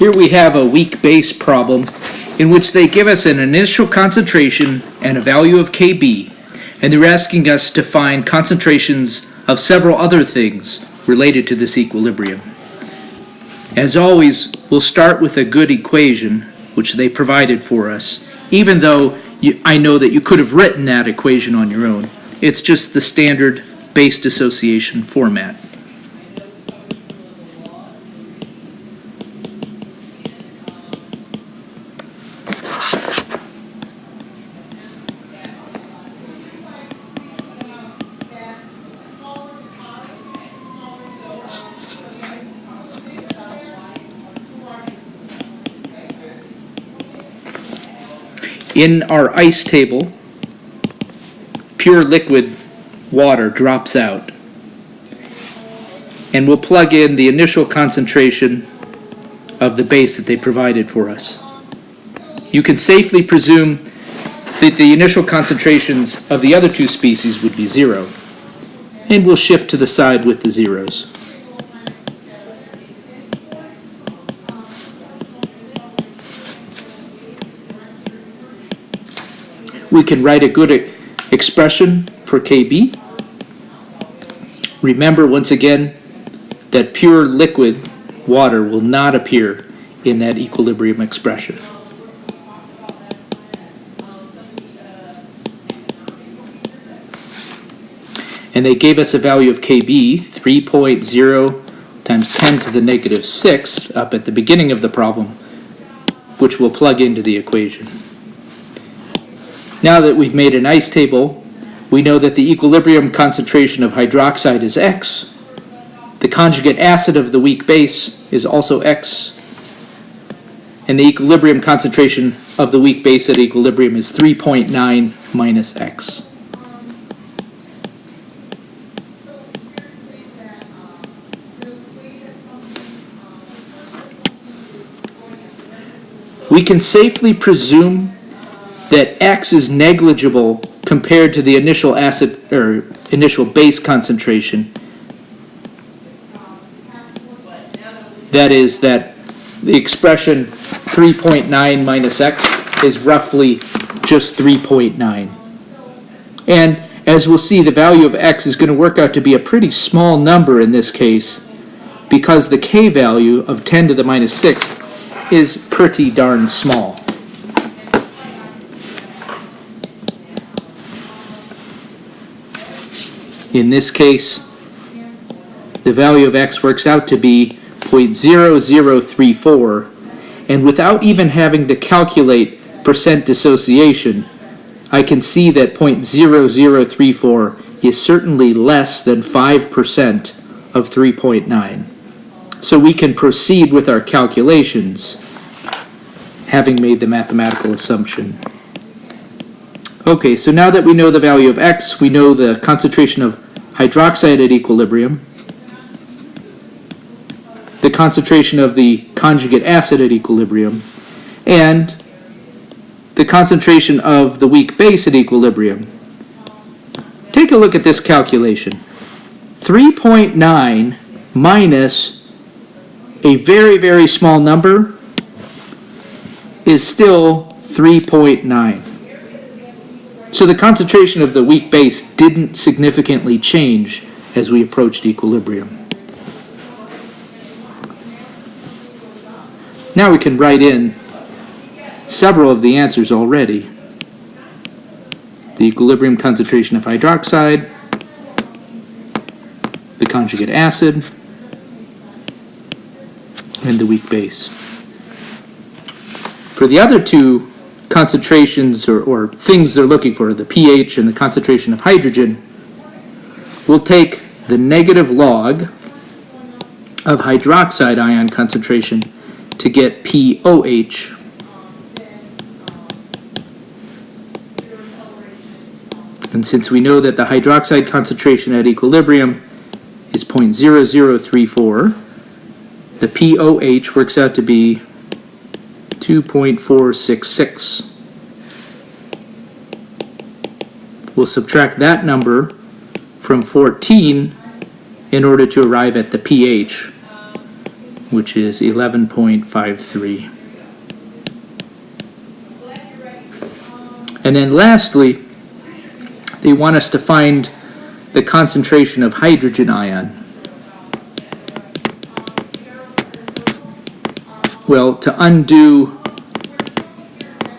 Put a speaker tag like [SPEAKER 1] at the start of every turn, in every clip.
[SPEAKER 1] Here we have a weak base problem in which they give us an initial concentration and a value of Kb, and they're asking us to find concentrations of several other things related to this equilibrium. As always, we'll start with a good equation, which they provided for us, even though I know that you could have written that equation on your own. It's just the standard base dissociation format. In our ice table, pure liquid water drops out, and we'll plug in the initial concentration of the base that they provided for us. You can safely presume that the initial concentrations of the other two species would be 0, and we'll shift to the side with the zeros. We can write a good expression for Kb. Remember once again that pure liquid water will not appear in that equilibrium expression. And they gave us a value of Kb, 3.0 times 10 to the negative 6 up at the beginning of the problem, which we'll plug into the equation. Now that we've made an ice table, we know that the equilibrium concentration of hydroxide is X. The conjugate acid of the weak base is also X. And the equilibrium concentration of the weak base at equilibrium is 3.9 minus X. We can safely presume that X is negligible compared to the initial acid or initial base concentration. That is that the expression 3.9 minus X is roughly just 3.9. And as we'll see, the value of X is going to work out to be a pretty small number in this case because the K value of 10 to the minus 6 is pretty darn small. In this case, the value of X works out to be 0.0034, and without even having to calculate percent dissociation, I can see that 0.0034 is certainly less than 5% of 3.9. So we can proceed with our calculations, having made the mathematical assumption. Okay, so now that we know the value of X, we know the concentration of hydroxide at equilibrium, the concentration of the conjugate acid at equilibrium, and the concentration of the weak base at equilibrium. Take a look at this calculation. 3.9 minus a very, very small number is still 3.9. So the concentration of the weak base didn't significantly change as we approached equilibrium. Now we can write in several of the answers already. The equilibrium concentration of hydroxide, the conjugate acid, and the weak base. For the other two concentrations or things they're looking for, the pH and the concentration of hydrogen, we'll take the negative log of hydroxide ion concentration to get pOH. And since we know that the hydroxide concentration at equilibrium is 0.0034, the pOH works out to be 2.466. We'll subtract that number from 14 in order to arrive at the pH. which is 11.53. And then lastly, they want us to find the concentration of hydrogen ion. Well, to undo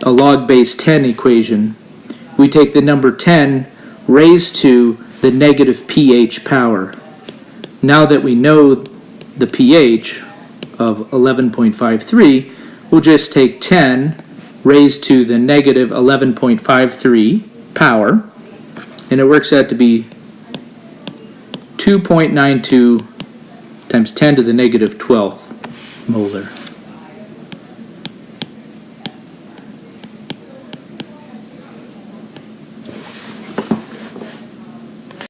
[SPEAKER 1] a log base 10 equation, we take the number 10 raised to the negative pH power. Now that we know the pH of 11.53, we'll just take 10 raised to the negative 11.53 power, and it works out to be 2.92 times 10 to the negative 12th molar.